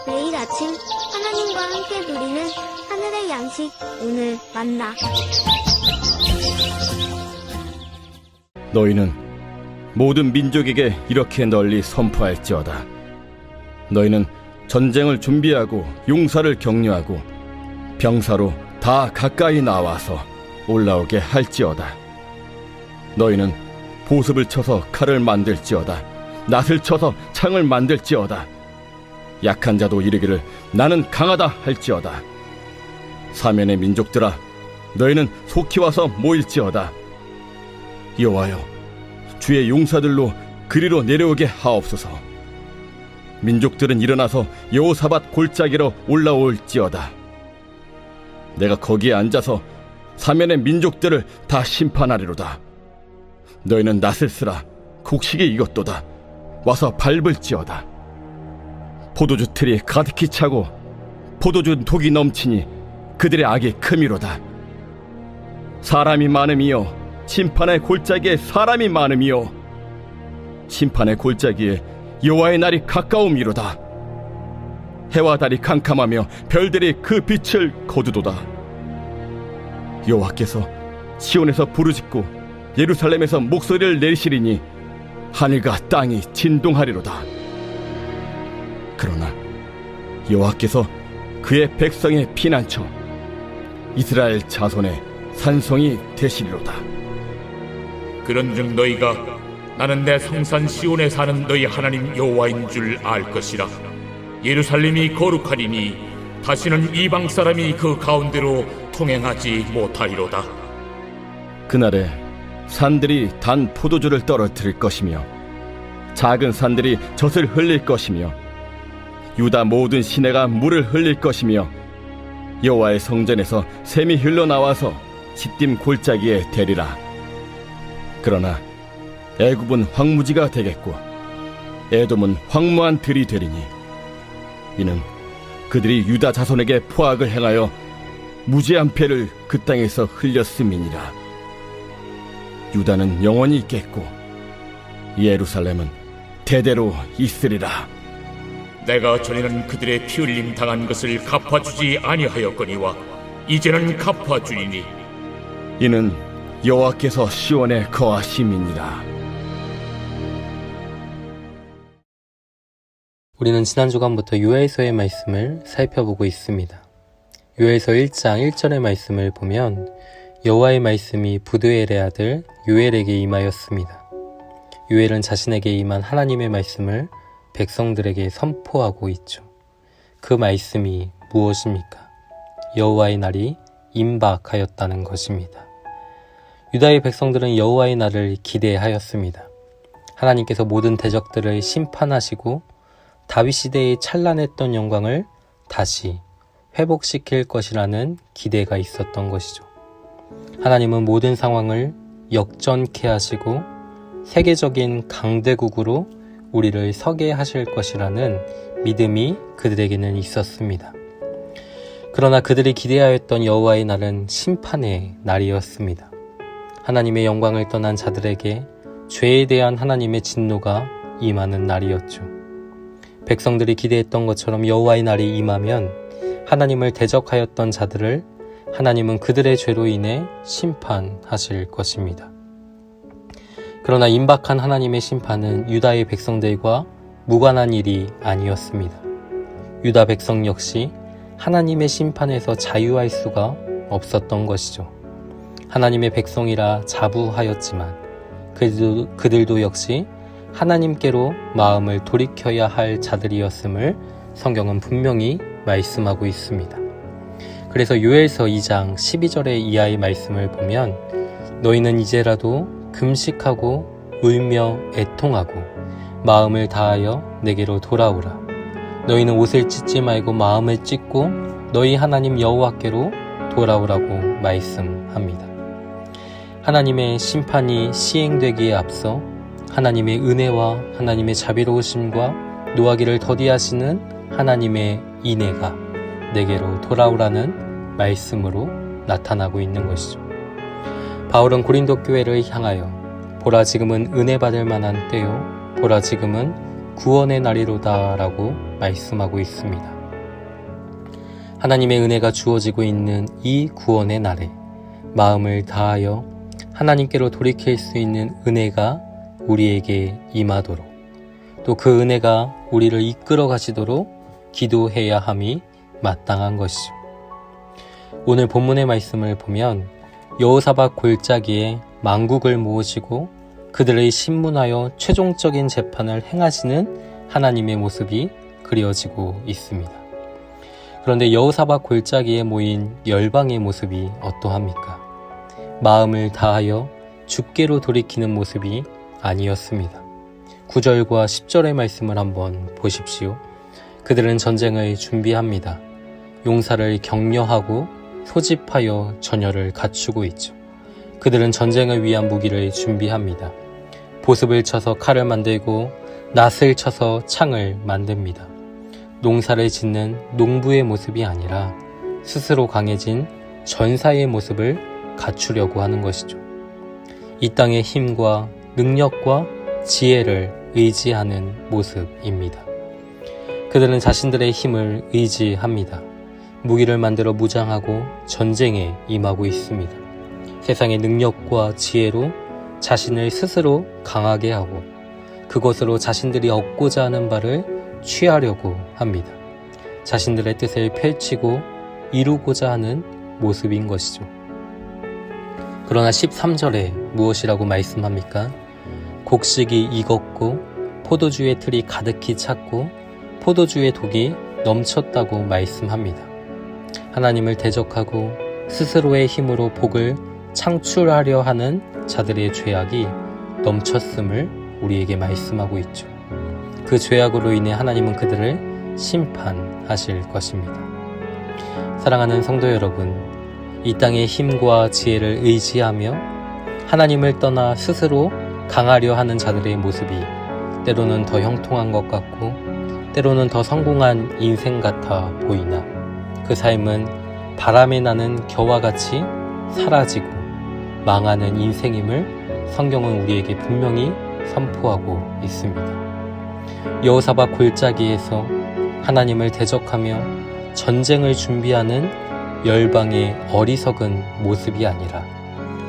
매일 아침 하나님과 함께 누리는 하늘의 양식, 오늘 만나. 너희는 모든 민족에게 이렇게 널리 선포할지어다. 너희는 전쟁을 준비하고 용사를 격려하고 병사로 다 가까이 나와서 올라오게 할지어다. 너희는 보습을 쳐서 칼을 만들지어다. 낫을 쳐서 창을 만들지어다. 약한 자도 이르기를 나는 강하다 할지어다. 사면의 민족들아, 너희는 속히 와서 모일지어다. 여호와여, 주의 용사들로 그리로 내려오게 하옵소서. 민족들은 일어나서 여호사밧 골짜기로 올라올지어다. 내가 거기에 앉아서 사면의 민족들을 다 심판하리로다. 너희는 낫을 쓰라. 곡식이 익었도다. 와서 밟을지어다. 포도주 틀이 가득히 차고 포도주 독이 넘치니 그들의 악이 크미로다. 사람이 많음이요, 심판의 골짜기에 사람이 많음이요, 심판의 골짜기에 여호와의 날이 가까움이로다. 해와 달이 캄캄하며 별들이 그 빛을 거두도다. 여호와께서 시온에서 부르짖고 예루살렘에서 목소리를 내리시리니 하늘과 땅이 진동하리로다. 그러나 여호와께서 그의 백성의 피난처, 이스라엘 자손의 산성이 되시리로다. 그런즉 너희가 나는 내 성산 시온에 사는 너희 하나님 여호와인 줄 알 것이라. 예루살렘이 거룩하리니 다시는 이방 사람이 그 가운데로 통행하지 못하리로다. 그날에 산들이 단 포도주를 떨어뜨릴 것이며 작은 산들이 젖을 흘릴 것이며 유다 모든 시내가 물을 흘릴 것이며 여호와의 성전에서 샘이 흘러나와서 시딤 골짜기에 대리라. 그러나 애굽은 황무지가 되겠고 에돔은 황무한 들이 되리니 이는 그들이 유다 자손에게 포악을 행하여 무죄한 패를 그 땅에서 흘렸음이니라. 유다는 영원히 있겠고 예루살렘은 대대로 있으리라. 내가 전에는 그들의 피 흘림 당한 것을 갚아주지 아니하였거니와 이제는 갚아주리니 이는 여호와께서 시온에 거하심이니라. 우리는 지난 주간부터 요엘서의 말씀을 살펴보고 있습니다. 요엘서 1장 1절의 말씀을 보면 여호와의 말씀이 부드엘의 아들 요엘에게 임하였습니다. 요엘은 자신에게 임한 하나님의 말씀을 백성들에게 선포하고 있죠. 그 말씀이 무엇입니까? 여호와의 날이 임박하였다는 것입니다. 유다의 백성들은 여호와의 날을 기대하였습니다. 하나님께서 모든 대적들을 심판하시고 다윗 시대의 찬란했던 영광을 다시 회복시킬 것이라는 기대가 있었던 것이죠. 하나님은 모든 상황을 역전케 하시고 세계적인 강대국으로 우리를 서게 하실 것이라는 믿음이 그들에게는 있었습니다. 그러나 그들이 기대하였던 여호와의 날은 심판의 날이었습니다. 하나님의 영광을 떠난 자들에게 죄에 대한 하나님의 진노가 임하는 날이었죠. 백성들이 기대했던 것처럼 여호와의 날이 임하면 하나님을 대적하였던 자들을 하나님은 그들의 죄로 인해 심판하실 것입니다. 그러나 임박한 하나님의 심판은 유다의 백성들과 무관한 일이 아니었습니다. 유다 백성 역시 하나님의 심판에서 자유할 수가 없었던 것이죠. 하나님의 백성이라 자부하였지만 그들도 역시 하나님께로 마음을 돌이켜야 할 자들이었음을 성경은 분명히 말씀하고 있습니다. 그래서 요엘서 2장 12절의 이하의 말씀을 보면 너희는 이제라도 금식하고 울며 애통하고 마음을 다하여 내게로 돌아오라. 너희는 옷을 찢지 말고 마음을 찢고 너희 하나님 여호와께로 돌아오라고 말씀합니다. 하나님의 심판이 시행되기에 앞서 하나님의 은혜와 하나님의 자비로우심과 노하기를 더디하시는 하나님의 인애가 내게로 돌아오라는 말씀으로 나타나고 있는 것이죠. 바울은 고린도 교회를 향하여 보라 지금은 은혜 받을 만한 때요 보라 지금은 구원의 날이로다 라고 말씀하고 있습니다. 하나님의 은혜가 주어지고 있는 이 구원의 날에 마음을 다하여 하나님께로 돌이킬 수 있는 은혜가 우리에게 임하도록, 또 그 은혜가 우리를 이끌어 가시도록 기도해야 함이 마땅한 것이죠. 오늘 본문의 말씀을 보면 여호사밧 골짜기에 만국을 모으시고 그들의 신문하여 최종적인 재판을 행하시는 하나님의 모습이 그려지고 있습니다. 그런데 여호사밧 골짜기에 모인 열방의 모습이 어떠합니까? 마음을 다하여 주께로 돌이키는 모습이 아니었습니다. 9절과 10절의 말씀을 한번 보십시오. 그들은 전쟁을 준비합니다. 용사를 격려하고 소집하여 전열을 갖추고 있죠. 그들은 전쟁을 위한 무기를 준비합니다. 보습을 쳐서 칼을 만들고 낫을 쳐서 창을 만듭니다. 농사를 짓는 농부의 모습이 아니라 스스로 강해진 전사의 모습을 갖추려고 하는 것이죠. 이 땅의 힘과 능력과 지혜를 의지하는 모습입니다. 그들은 자신들의 힘을 의지합니다. 무기를 만들어 무장하고 전쟁에 임하고 있습니다. 세상의 능력과 지혜로 자신을 스스로 강하게 하고 그것으로 자신들이 얻고자 하는 바를 취하려고 합니다. 자신들의 뜻을 펼치고 이루고자 하는 모습인 것이죠. 그러나 13절에 무엇이라고 말씀합니까? 곡식이 익었고 포도주의 틀이 가득히 찼고 포도주의 독이 넘쳤다고 말씀합니다. 하나님을 대적하고 스스로의 힘으로 복을 창출하려 하는 자들의 죄악이 넘쳤음을 우리에게 말씀하고 있죠. 그 죄악으로 인해 하나님은 그들을 심판하실 것입니다. 사랑하는 성도 여러분, 이 땅의 힘과 지혜를 의지하며 하나님을 떠나 스스로 강하려 하는 자들의 모습이 때로는 더 형통한 것 같고 때로는 더 성공한 인생 같아 보이나 그 삶은 바람에 나는 겨와 같이 사라지고 망하는 인생임을 성경은 우리에게 분명히 선포하고 있습니다. 여호사밧 골짜기에서 하나님을 대적하며 전쟁을 준비하는 열방의 어리석은 모습이 아니라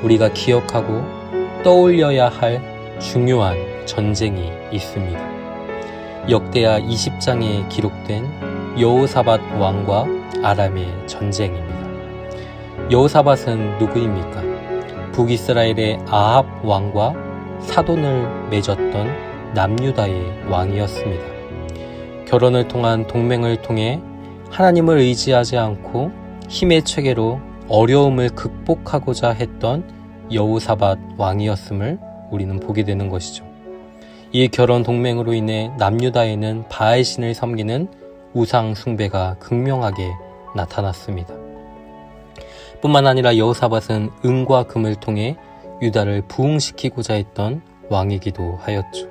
우리가 기억하고 떠올려야 할 중요한 전쟁이 있습니다. 역대하 20장에 기록된 여호사밧 왕과 아람의 전쟁입니다. 여호사밧은 누구입니까? 북이스라엘의 아합 왕과 사돈을 맺었던 남유다의 왕이었습니다. 결혼을 통한 동맹을 통해 하나님을 의지하지 않고 힘의 체계로 어려움을 극복하고자 했던 여호사밧 왕이었음을 우리는 보게 되는 것이죠. 이 결혼 동맹으로 인해 남유다에는 바알신을 섬기는 우상 숭배가 극명하게 나타났습니다. 뿐만 아니라 여호사밧은 은과 금을 통해 유다를 부흥시키고자 했던 왕이기도 하였죠.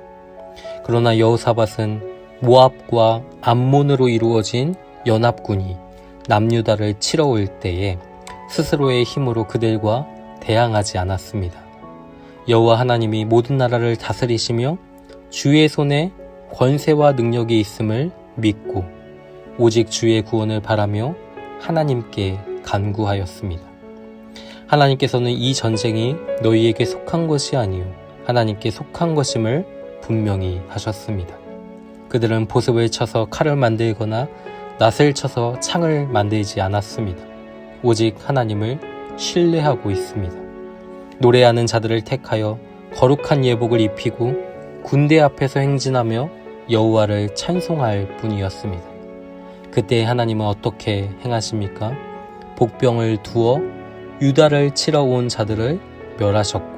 그러나 여호사밧은 모압과 암몬으로 이루어진 연합군이 남유다를 치러 올 때에 스스로의 힘으로 그들과 대항하지 않았습니다. 여호와 하나님이 모든 나라를 다스리시며 주의 손에 권세와 능력이 있음을 믿고 오직 주의 구원을 바라며 하나님께 간구하였습니다. 하나님께서는 이 전쟁이 너희에게 속한 것이 아니요 하나님께 속한 것임을 분명히 하셨습니다. 그들은 보습을 쳐서 칼을 만들거나 낫을 쳐서 창을 만들지 않았습니다. 오직 하나님을 신뢰하고 있습니다. 노래하는 자들을 택하여 거룩한 예복을 입히고 군대 앞에서 행진하며 여호와를 찬송할 뿐이었습니다. 그때 하나님은 어떻게 행하십니까? 복병을 두어 유다를 치러 온 자들을 멸하셨고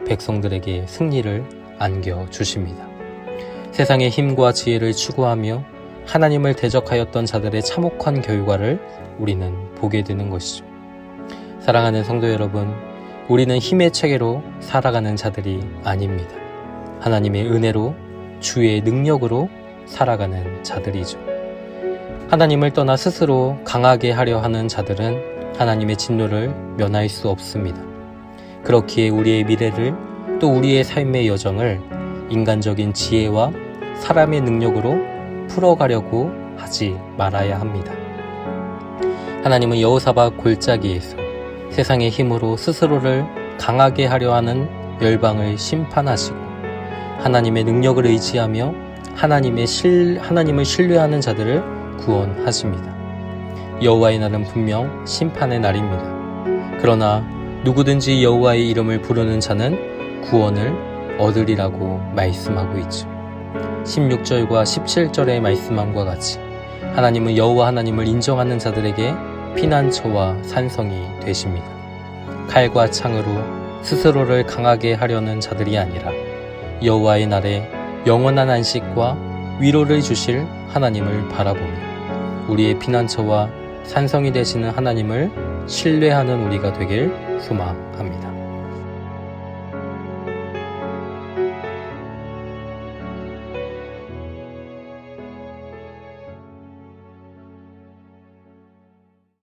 백성들에게 승리를 안겨주십니다. 세상의 힘과 지혜를 추구하며 하나님을 대적하였던 자들의 참혹한 결과를 우리는 보게 되는 것이죠. 사랑하는 성도 여러분, 우리는 힘의 체계로 살아가는 자들이 아닙니다. 하나님의 은혜로 주의 능력으로 살아가는 자들이죠. 하나님을 떠나 스스로 강하게 하려 하는 자들은 하나님의 진노를 면할 수 없습니다. 그렇기에 우리의 미래를 또 우리의 삶의 여정을 인간적인 지혜와 사람의 능력으로 풀어가려고 하지 말아야 합니다. 하나님은 여호사밧 골짜기에서 세상의 힘으로 스스로를 강하게 하려 하는 열방을 심판하시고 하나님의 능력을 의지하며 하나님을 신뢰하는 자들을 구원하십니다. 여호와의 날은 분명 심판의 날입니다. 그러나 누구든지 여호와의 이름을 부르는 자는 구원을 얻으리라고 말씀하고 있죠. 16절과 17절의 말씀함과 같이 하나님은 여호와 하나님을 인정하는 자들에게 피난처와 산성이 되십니다. 칼과 창으로 스스로를 강하게 하려는 자들이 아니라 여호와의 날에 영원한 안식과 위로를 주실 하나님을 바라보며 우리의 피난처와 산성이 되시는 하나님을 신뢰하는 우리가 되길 소망합니다.